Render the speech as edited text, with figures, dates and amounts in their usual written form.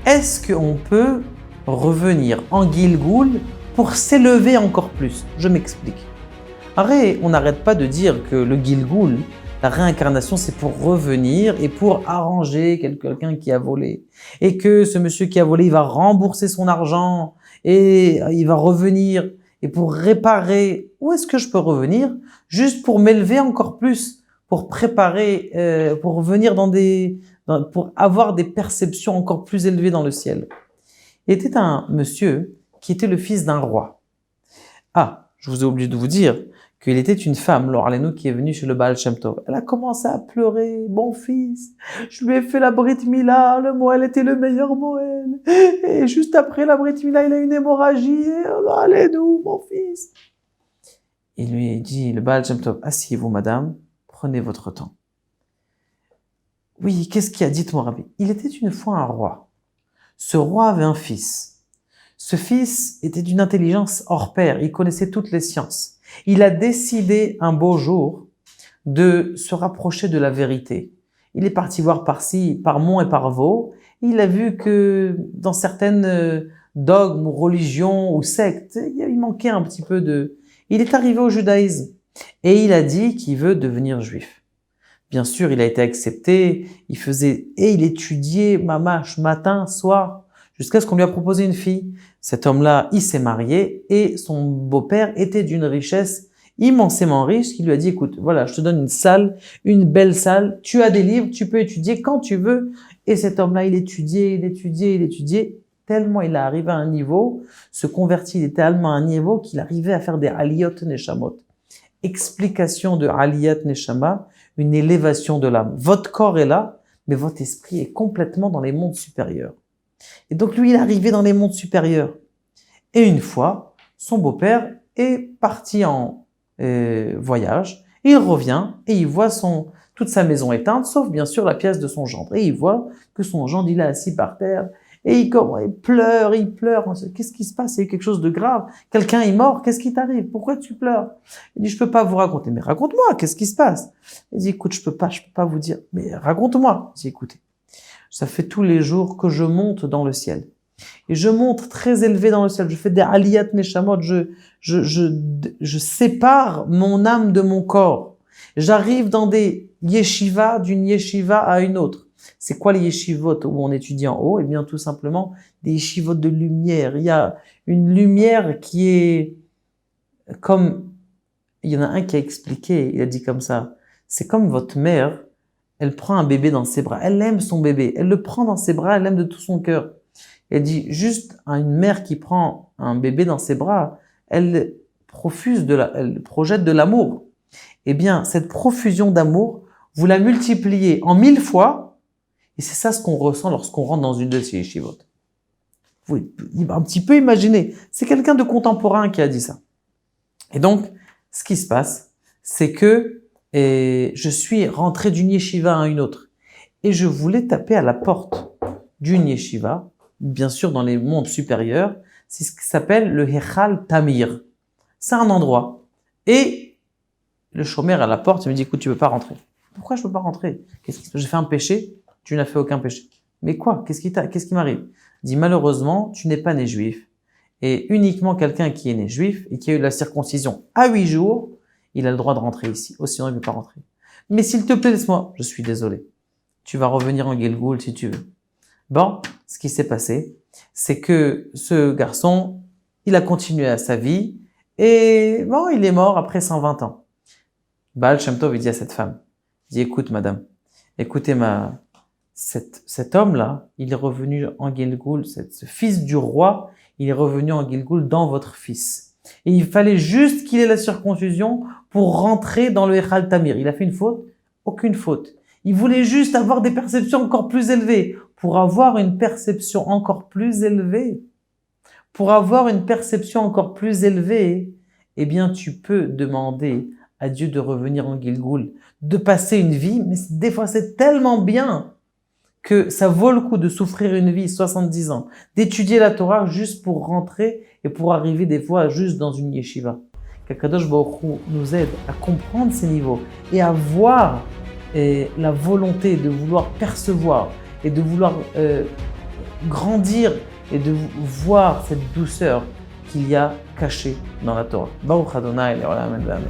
est-ce qu'on peut revenir en Gilgoul pour s'élever encore plus? Je m'explique. Arrête, on n'arrête pas de dire que le Gilgoul, la réincarnation, c'est pour revenir et pour arranger quelqu'un qui a volé. Et que ce monsieur qui a volé, il va rembourser son argent et il va revenir. Et pour réparer, où est-ce que je peux revenir? Juste pour m'élever encore plus, pour préparer, pour venir pour avoir des perceptions encore plus élevées dans le ciel. Il était un monsieur qui était le fils d'un roi. Ah, je vous ai oublié de vous dire qu'il était une femme, Laure Alenu, qui est venue chez le Baal Shem Tov. Elle a commencé à pleurer. Mon fils, je lui ai fait la Brit Mila, le Moël était le meilleur Moël. Et juste après la Brit Mila, il a une hémorragie. Laure Alenu, mon fils. Il lui a dit, le Baal Shem Tov, asseyez-vous madame, prenez votre temps. Oui, qu'est-ce qu'il a dit, mon Rabbi? Il était une fois un roi. Ce roi avait un fils. Ce fils était d'une intelligence hors pair, il connaissait toutes les sciences. Il a décidé un beau jour de se rapprocher de la vérité. Il est parti voir par-ci, par Mont et par Vaux. Il a vu que dans certaines dogmes ou religions ou sectes, il manquait un petit peu de... Il est arrivé au judaïsme et il a dit qu'il veut devenir juif. Bien sûr, il a été accepté, il étudiait mamash matin, soir, jusqu'à ce qu'on lui a proposé une fille. Cet homme-là, il s'est marié et son beau-père était d'une richesse immensément riche qui lui a dit, écoute, voilà, je te donne une salle, une belle salle, tu as des livres, tu peux étudier quand tu veux. Et cet homme-là, il étudiait, tellement il est arrivé à un niveau, se convertit, il était tellement à un niveau qu'il arrivait à faire des aliyot neshamot. Explication de aliyot neshama, une élévation de l'âme. Votre corps est là, mais votre esprit est complètement dans les mondes supérieurs. Et donc lui, il est arrivé dans les mondes supérieurs. Et une fois, son beau-père est parti en voyage, et il revient, et il voit toute sa maison éteinte, sauf bien sûr la pièce de son gendre. Et il voit que son gendre, il est assis par terre, et il pleure. Qu'est-ce qui se passe? Il y a eu quelque chose de grave. Quelqu'un est mort, qu'est-ce qui t'arrive? Pourquoi tu pleures? Il dit, je peux pas vous raconter. Mais raconte-moi, qu'est-ce qui se passe? Il dit, écoute, je peux pas vous dire. Mais raconte-moi. Il dit, écoutez, ça fait tous les jours que je monte dans le ciel. Et je monte très élevé dans le ciel. Je fais des aliyat neshamot. Je sépare mon âme de mon corps. J'arrive dans des yeshivas, d'une yeshiva à une autre. C'est quoi les yeshivot où on étudie en haut? Eh bien, tout simplement, des yeshivot de lumière. Il y a une lumière qui est comme... Il y en a un qui a expliqué, il a dit comme ça. C'est comme votre mère, elle prend un bébé dans ses bras. Elle aime son bébé. Elle le prend dans ses bras, elle l'aime de tout son cœur. Elle dit, juste une mère qui prend un bébé dans ses bras, elle projette de l'amour. Eh bien, cette profusion d'amour, vous la multipliez en 1000 fois, et c'est ça ce qu'on ressent lorsqu'on rentre dans une de ces yeshivot. Vous pouvez un petit peu imaginer. C'est quelqu'un de contemporain qui a dit ça. Et donc, ce qui se passe, c'est que je suis rentré d'une yeshiva à une autre. Et je voulais taper à la porte d'une yeshiva, bien sûr dans les mondes supérieurs. C'est ce qui s'appelle le Hechal Tamir. C'est un endroit. Et le shomer à la porte, il me dit, écoute, tu peux pas rentrer. Pourquoi je peux pas rentrer? J'ai fait un péché? Tu n'as fait aucun péché. Mais quoi? Qu'est-ce qui m'arrive? Il dit, malheureusement, tu n'es pas né juif. Et uniquement quelqu'un qui est né juif et qui a eu la circoncision à 8 jours, il a le droit de rentrer ici. Sinon, il ne peut pas rentrer. Mais s'il te plaît, laisse-moi. Je suis désolé. Tu vas revenir en Gilgoul si tu veux. Bon, ce qui s'est passé, c'est que ce garçon, il a continué à sa vie et bon, il est mort après 120 ans. Baal Shem Tov, il dit à cette femme, il dit, écoute madame, écoutez cet homme-là, il est revenu en Gilgoul, ce fils du roi, il est revenu en Gilgoul dans votre fils. Et il fallait juste qu'il ait la circoncision pour rentrer dans le Echal Tamir. Il a fait une faute? Aucune faute. Il voulait juste avoir des perceptions encore plus élevées. Pour avoir une perception encore plus élevée, eh bien, tu peux demander à Dieu de revenir en Gilgoul, de passer une vie, mais des fois c'est tellement bien que ça vaut le coup de souffrir une vie, 70 ans, d'étudier la Torah juste pour rentrer et pour arriver des fois juste dans une yeshiva. Qu'Akadosh Baruch Hu nous aide à comprendre ces niveaux et à voir la volonté de vouloir percevoir et de vouloir grandir et de voir cette douceur qu'il y a cachée dans la Torah. Baruch Adonai, Leolam Amen.